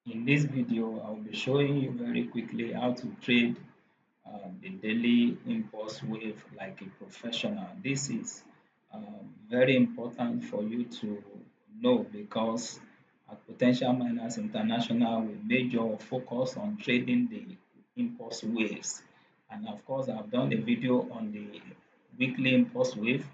In this video, I'll be showing you very quickly how to trade the daily impulse wave like a professional. This is very important for you to know because at Potential Miners International, we major focus on trading the impulse waves. And of course, I've done a video on the weekly impulse wave.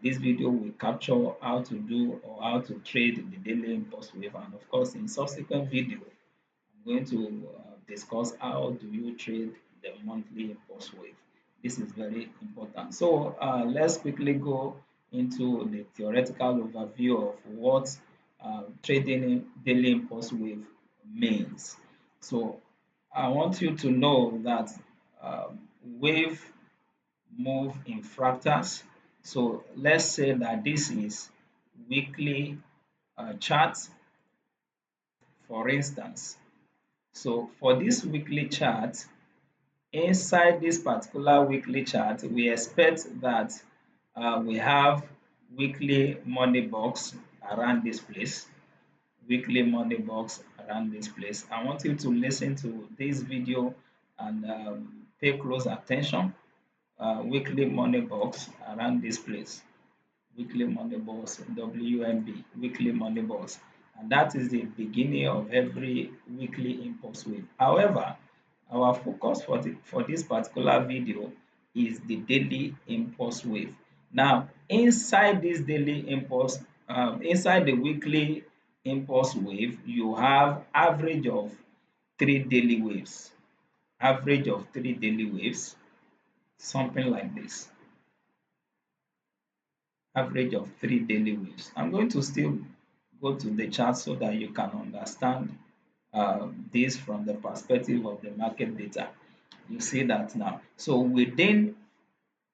This video will capture how to do or how to trade the daily impulse wave. And of course, in subsequent video, I'm going to discuss how do you trade the monthly impulse wave. This is very important. So let's quickly go into the theoretical overview of what trading in daily impulse wave means. So I want you to know that wave move in fractals. So let's say that this is weekly chart, for instance. So for this weekly chart, inside this particular weekly chart, we expect that we have weekly money box around this place, weekly money box around this place. I want you to listen to this video and pay close attention. Weekly money box around this place, weekly money box, WMB, weekly money box. And that is the beginning of every weekly impulse wave. However, our focus for this particular video is the daily impulse wave. Now, inside this daily impulse, inside the weekly impulse wave, you have average of three daily waves, average of three daily waves, something like this. Average of three daily waves. I'm going to still go to the chart so that you can understand this from the perspective of the market data. You see that now. So within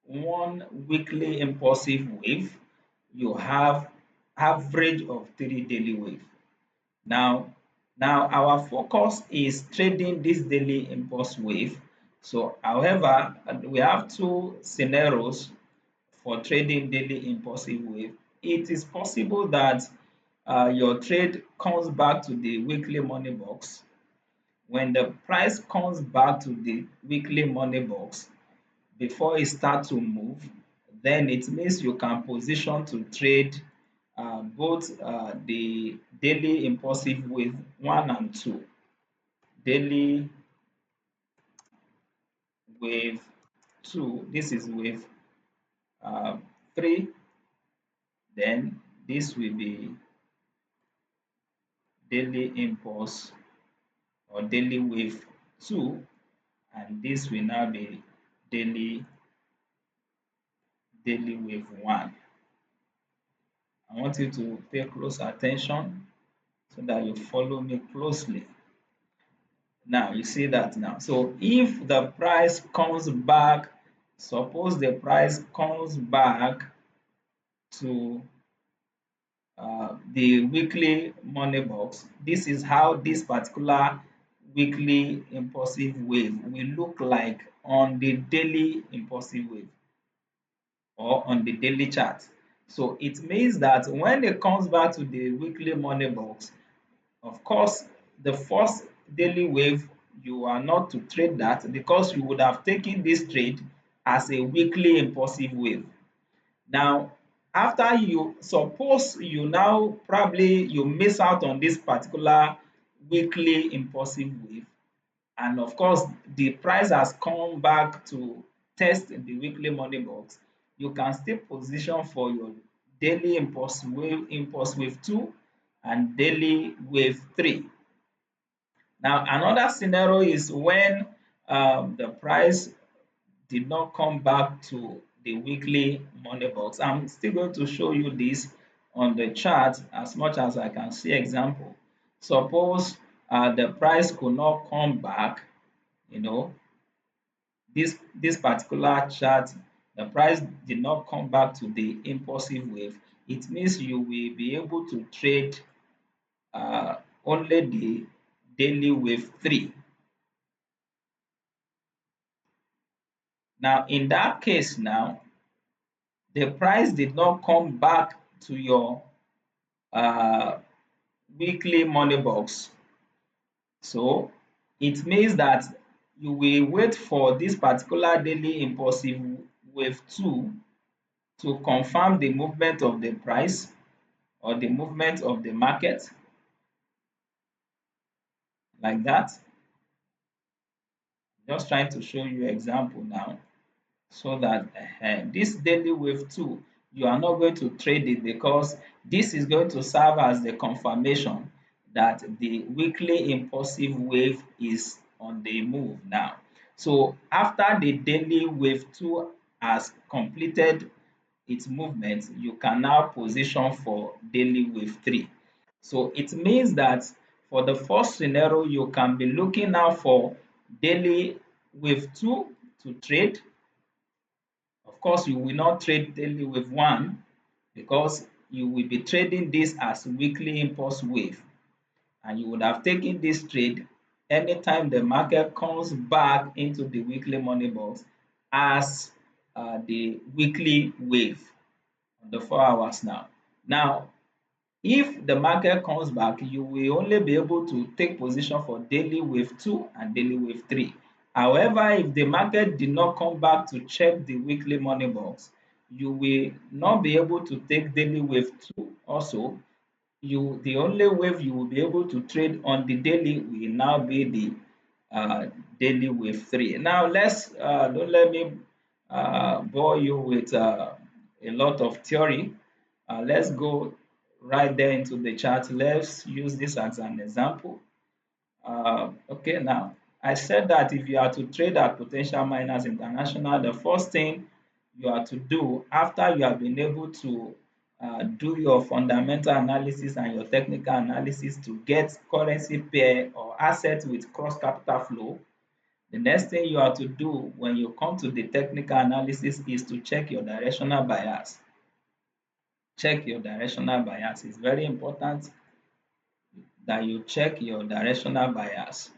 one weekly impulsive wave, you have average of three daily wave. Now our focus is trading this daily impulse wave. So however, we have two scenarios for trading daily impulsive wave. It is possible that your trade comes back to the weekly money box. When the price comes back to the weekly money box, before it starts to move, then it means you can position to trade both the daily impulsive wave 1 and 2, daily wave 2, this is wave 3, then this will be daily impulse or daily wave 2, and this will now be daily wave 1. I want you to pay close attention so that you follow me closely. Now you see that now. So if the price comes back, suppose the price comes back to the weekly money box, this is how this particular weekly impulsive wave will look like on the daily impulsive wave or on the daily chart. So it means that when it comes back to the weekly money box, of course, the first daily wave, you are not to trade that because you would have taken this trade as a weekly impulsive wave. Now, after you suppose you now probably you miss out on this particular weekly impulsive wave, and of course the price has come back to test the weekly money box, you can still position for your daily impulse wave 2 and daily wave 3. Now another scenario is when the price did not come back to the weekly money box. I'm still going to show you this on the chart as much as I can see example. Suppose the price could not come back, you know, this particular chart, the price did not come back to the impulsive wave. It means you will be able to trade only the daily wave 3. Now in that case now, the price did not come back to your weekly money box. So it means that you will wait for this particular daily impulsive wave 2 to confirm the movement of the price or the movement of the market like that. Just trying to show you example now so that this daily wave 2 you are not going to trade it because this is going to serve as the confirmation that the weekly impulsive wave is on the move now. So after the daily wave 2 has completed its movement, you can now position for daily wave 3. So it means that for the first scenario, you can be looking out for daily wave 2 to trade. Of course, you will not trade daily wave 1 because you will be trading this as weekly impulse wave, and you would have taken this trade anytime the market comes back into the weekly money box as the weekly wave on the 4 hours now. Now, if the market comes back, you will only be able to take position for daily wave 2 and daily wave 3. However, if the market did not come back to check the weekly money box, you will not be able to take daily wave 2 also. The only wave you will be able to trade on the daily will now be the uh, daily wave 3. Now let's don't let me bore you with a lot of theory. Let's go right there into the chart. Let's use this as an example. Okay, now I said that if you are to trade at Potential Miners International, the first thing you are to do after you have been able to do your fundamental analysis and your technical analysis to get currency pair or assets with cross capital flow, the next thing you are to do when you come to the technical analysis is to check your directional bias. Check your directional bias. It's very important that you check your directional bias.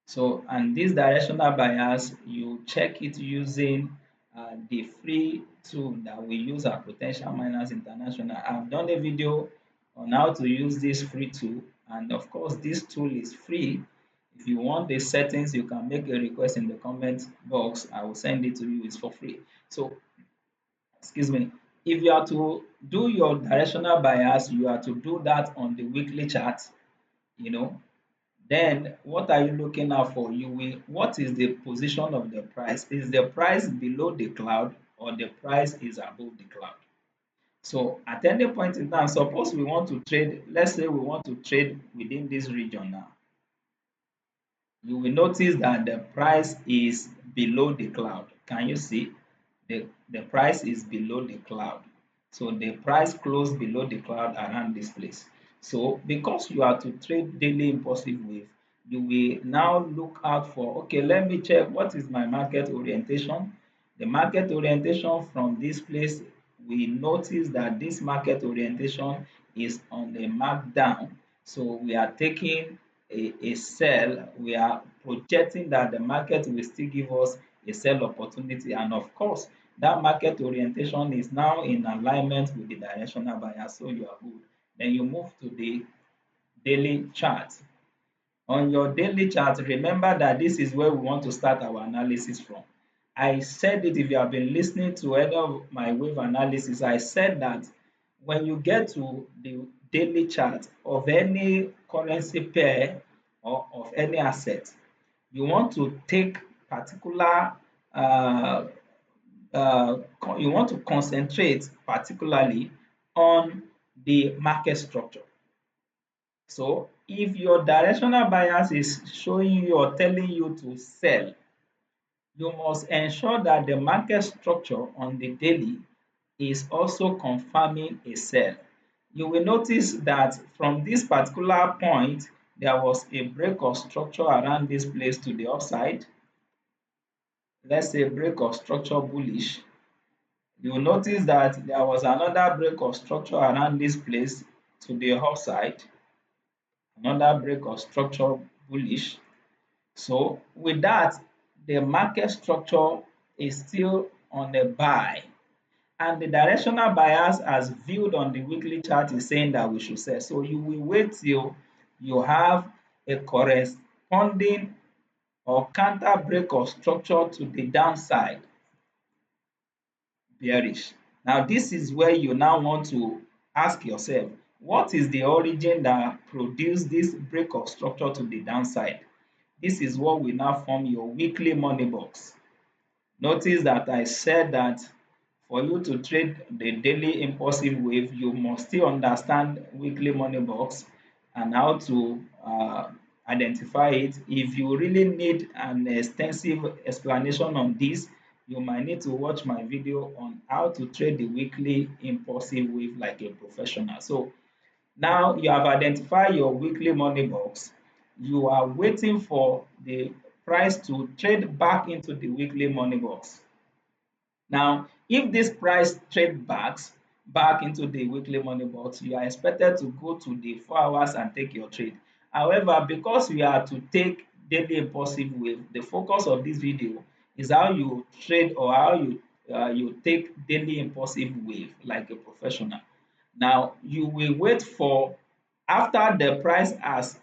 So, and this directional bias, you check it using the free tool that we use at Potential Miners International. I've done a video on how to use this free tool, and of course, this tool is free. If you want the settings, you can make a request in the comment box. I will send it to you. It's for free. So, excuse me. If you are to do your directional bias, you are to do that on the weekly chart. You know, then what are you looking out for? What is the position of the price? Is the price below the cloud or the price is above the cloud? So at any point in time, suppose we want to trade, let's say we want to trade within this region now. You will notice that the price is below the cloud. Can you see? The price is below the cloud. So the price closed below the cloud around this place. So because you are to trade daily impulsive wave, you will now look out for, okay, let me check what is my market orientation. The market orientation from this place, we notice that this market orientation is on the markdown. So we are taking a sell, we are projecting that the market will still give us a sell opportunity. And of course, that market orientation is now in alignment with the directional bias, so you are good. Then you move to the daily chart. On your daily chart, remember that this is where we want to start our analysis from. I said it, if you have been listening to any of my wave analysis, I said that when you get to the daily chart of any currency pair or of any asset, you want to take particular uh, you want to concentrate particularly on the market structure. So if your directional bias is showing you or telling you to sell, you must ensure that the market structure on the daily is also confirming a sell. You will notice that from this particular point, there was a break of structure around this place to the upside. Let's say break of structure bullish. You will notice that there was another break of structure around this place to the upside, another break of structure bullish. So with that, the market structure is still on a buy, and the directional bias as viewed on the weekly chart is saying that we should sell. So you will wait till you have a corresponding or counter break of structure to the downside, bearish. Now, this is where you now want to ask yourself, what is the origin that produced this break of structure to the downside? This is what will now form your weekly money box. Notice that I said that for you to trade the daily impulsive wave, you must still understand weekly money box and how to identify it. If you really need an extensive explanation on this, you might need to watch my video on how to trade the weekly impulsive wave like a professional. So now you have identified your weekly money box. You are waiting for the price to trade back into the weekly money box. Now, if this price trade back into the weekly money box, you are expected to go to the 4 hours and take your trade. However, because we are to take daily impulsive wave, the focus of this video is how you trade or how you take daily impulsive wave like a professional. Now, you will wait for after the price has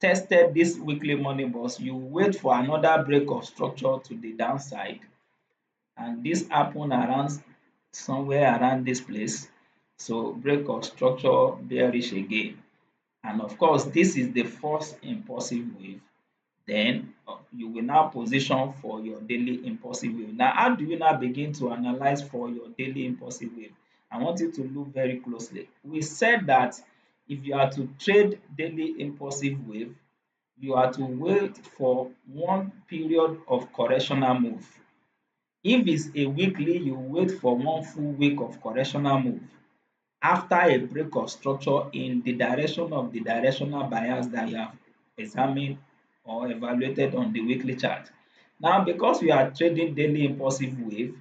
tested this weekly money box, you wait for another break of structure to the downside, and this happen around somewhere around this place. So break of structure bearish again, and of course this is the first impulsive wave. Then you will now position for your daily impulsive wave. Now, how do you now begin to analyze for your daily impulsive wave? I want you to look very closely. We said that if you are to trade daily impulsive wave, you are to wait for one period of correctional move. If it's a weekly, you wait for one full week of correctional move after a break of structure in the direction of the directional bias that you have examined or evaluated on the weekly chart. Now, because we are trading daily impulsive wave,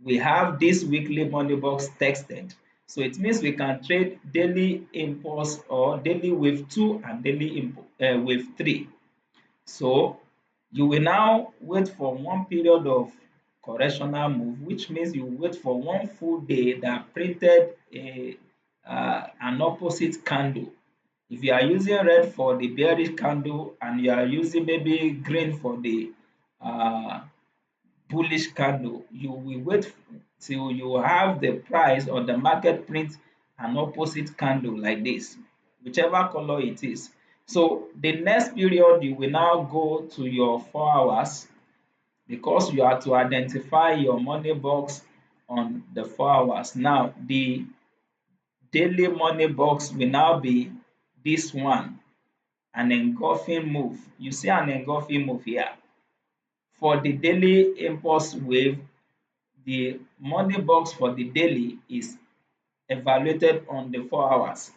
we have this weekly money box texted. So it means we can trade daily impulse or daily wave 2 and daily wave 3. So you will now wait for one period of correctional move, which means you wait for one full day that printed an opposite candle. If you are using red for the bearish candle and you are using maybe green for the uh, bullish candle, you will wait till you have the price or the market print an opposite candle like this, whichever color it is. So the next period you will now go to your 4 hours because you are to identify your money box on the 4 hours. Now the daily money box will now be this one, an engulfing move. You see an engulfing move here. For the daily impulse wave, the money box for the daily is evaluated on the 4 hours.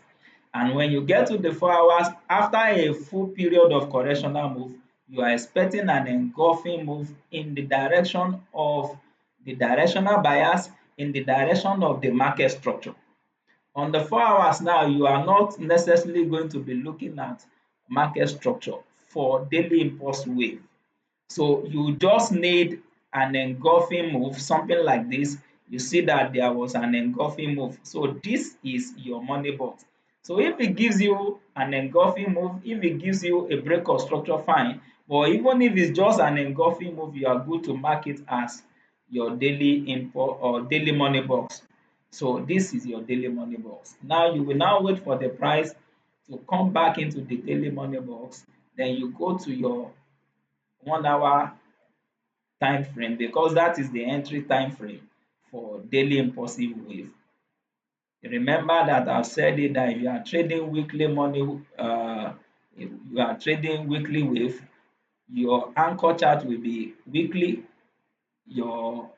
And when you get to the 4 hours, after a full period of correctional move, you are expecting an engulfing move in the direction of the directional bias, in the direction of the market structure. On the 4 hours now, you are not necessarily going to be looking at market structure for daily impulse wave. So you just need an engulfing move, something like this. You see that there was an engulfing move. So this is your money box. So if it gives you an engulfing move, if it gives you a break of structure, fine. But even if it's just an engulfing move, you are good to mark it as your daily import or daily money box. So this is your daily money box. Now you will now wait for the price to come back into the daily money box. Then you go to your 1 hour time frame because that is the entry time frame for daily impulsive wave. Remember that I've said it that if you are trading weekly money, if you are trading weekly wave, your anchor chart will be weekly, your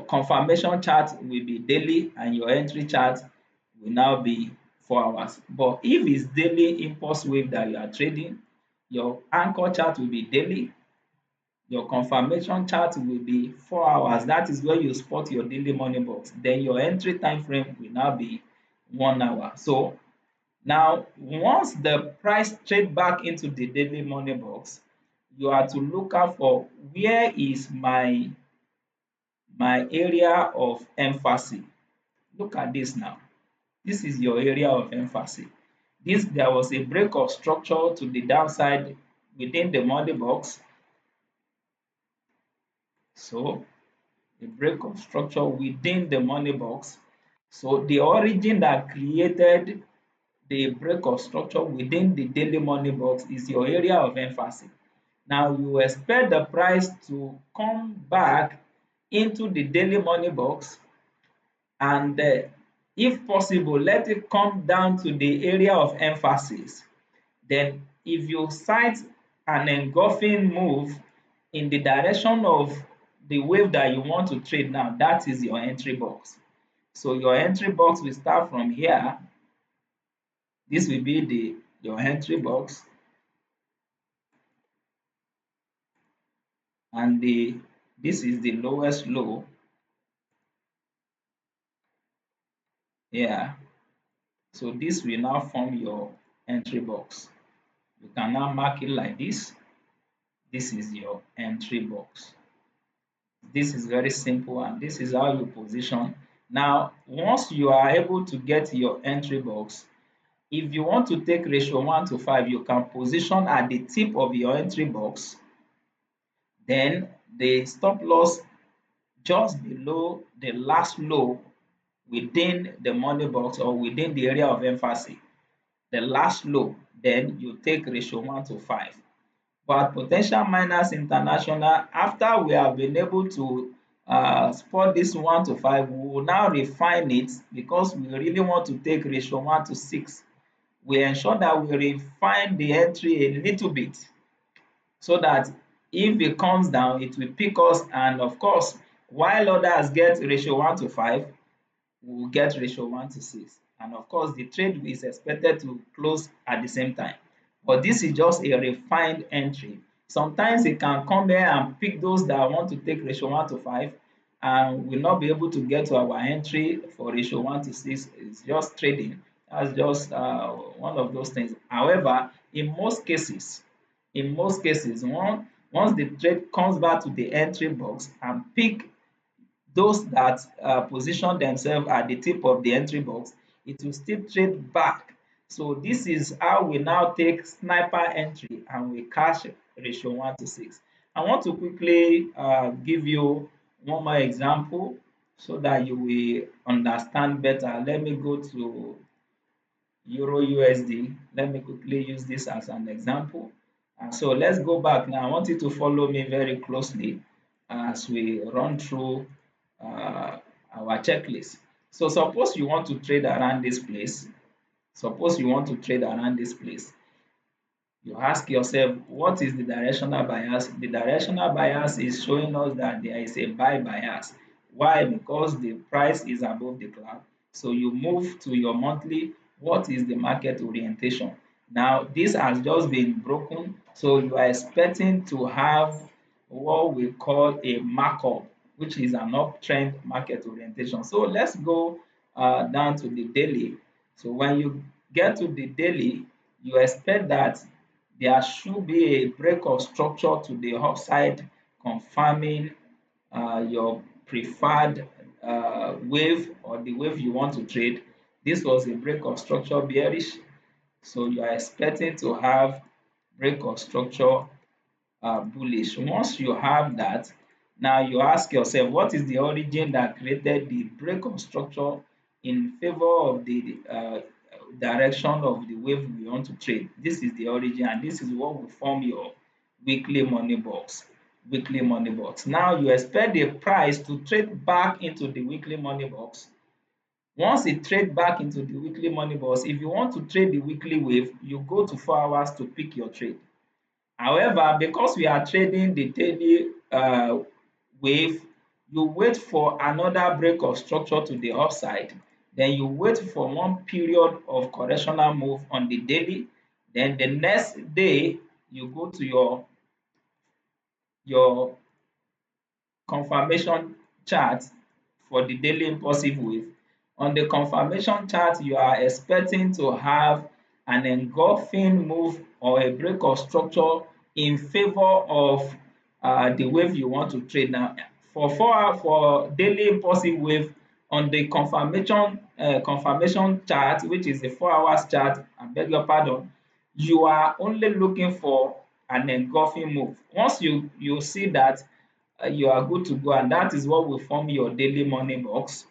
confirmation chart will be daily, and your entry chart will now be 4 hours. But if it's daily impulse wave that you are trading, your anchor chart will be daily, your confirmation chart will be 4 hours. That is where you spot your daily money box. Then your entry time frame will now be 1 hour. So now once the price trade back into the daily money box, you are to look out for where is my area of emphasis. Look at this now. This is your area of emphasis. This there was a break of structure to the downside within the money box. So a break of structure within the money box. So the origin that created the break of structure within the daily money box is your area of emphasis. Now you expect the price to come back into the daily money box and if possible let it come down to the area of emphasis. Then if you sight an engulfing move in the direction of the wave that you want to trade now, that is your entry box. So your entry box will start from here. This will be the your entry box, and this is the lowest low here. So this will now form your entry box. You can now mark it like this. This is your entry box. This is very simple and this is how you position. Now, once you are able to get your entry box, if you want to take ratio 1 to 5, you can position at the tip of your entry box, then the stop loss just below the last low within the money box or within the area of emphasis, the last low, then you take ratio 1 to 5. But Po ten tial miners international, after we have been able to spot this 1 to 5, we will now refine it because we really want to take ratio 1 to 6. We ensure that we refine the entry a little bit so that if it comes down, it will pick us, and of course, while others get ratio 1 to 5, we will get ratio 1 to 6. And of course, the trade is expected to close at the same time. But this is just a refined entry. Sometimes it can come here and pick those that want to take ratio 1 to 5 and will not be able to get to our entry for ratio 1 to 6. It's just trading. That's just one of those things. However, in most cases, once the trade comes back to the entry box and pick those that position themselves at the tip of the entry box, it will still trade back. So this is how we now take sniper entry and we cash ratio 1 to 6. I want to quickly give you one more example so that you will understand better. Let me go to Euro USD. Let me quickly use this as an example. So let's go back now. I want you to follow me very closely as we run through uh, our checklist. So suppose you want to trade around this place. Suppose you want to trade around this place. You ask yourself, what is the directional bias? The directional bias is showing us that there is a buy bias. Why? Because the price is above the cloud. So you move to your monthly, what is the market orientation? Now, this has just been broken, so you are expecting to have what we call a markup, which is an uptrend market orientation. So let's go down to the daily. So when you get to the daily, you expect that there should be a break of structure to the upside, confirming your preferred wave or the wave you want to trade. This was a break of structure bearish, so you are expecting to have break of structure bullish. Once you have that, now you ask yourself, what is the origin that created the break of structure in favor of the direction of the wave we want to trade? This is the origin, and this is what will form your weekly money box. Weekly money box. Now you expect the price to trade back into the weekly money box. Once it trade back into the weekly money box, if you want to trade the weekly wave, you go to 4 hours to pick your trade. However, because we are trading the daily wave, you wait for another break of structure to the upside, then you wait for one period of correctional move on the daily, then the next day you go to your confirmation chart for the daily impulsive wave. On the confirmation chart, you are expecting to have an engulfing move or a break of structure in favor of the wave you want to trade. Now, for 4 hour for daily impulsive wave on the confirmation chart, which is a 4 hours chart, beg your pardon, you are only looking for an engulfing move. Once you see that you are good to go, and that is what will form your daily money box.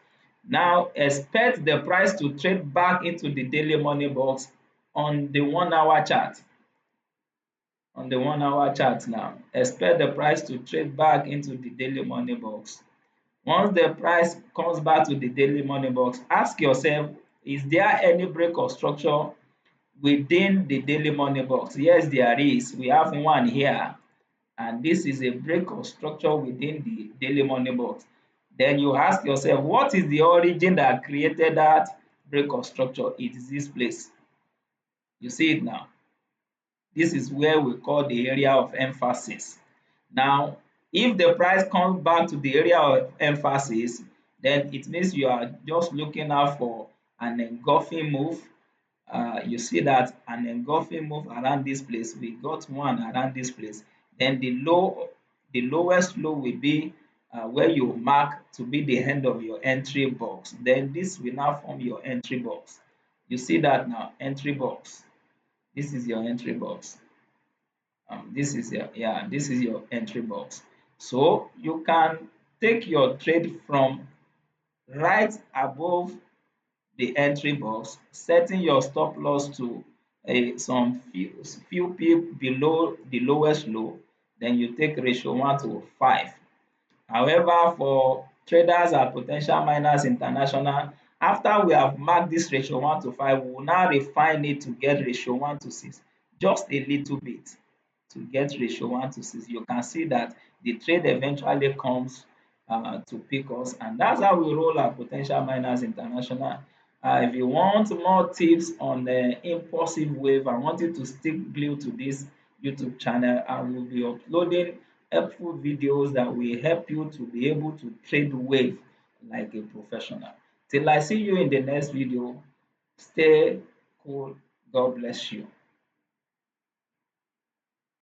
Now expect the price to trade back into the daily money box on the 1 hour chart. On the 1 hour chart now, expect the price to trade back into the daily money box. Once the price comes back to the daily money box, ask yourself, is there any break of structure within the daily money box? Yes, there is. We have one here, and this is a break of structure within the daily money box. Then you ask yourself, what is the origin that created that break of structure? It is this place. You see it now. This is where we call the area of emphasis. Now, if the price comes back to the area of emphasis, then it means you are just looking out for an engulfing move. You see that an engulfing move around this place. We got one around this place. Then the lowest low will be where you mark to be the end of your entry box. Then this will now form your entry box. You see that now, entry box. This is your entry box. This is your entry box. So you can take your trade from right above the entry box, setting your stop loss to some few pip below the lowest low. Then you take ratio 1 to 5. However, for traders and potential miners international, after we have marked this ratio 1 to 5, we will now refine it to get ratio 1 to 6, just a little bit to get ratio 1 to 6. You can see that the trade eventually comes to pick us, and that's how we roll our potential miners international. If you want more tips on the impulsive wave, I want you to stick glued to this YouTube channel. I will be uploading helpful videos that will help you to be able to trade wave like a professional. Till I see you in the next video, stay cool. God bless you.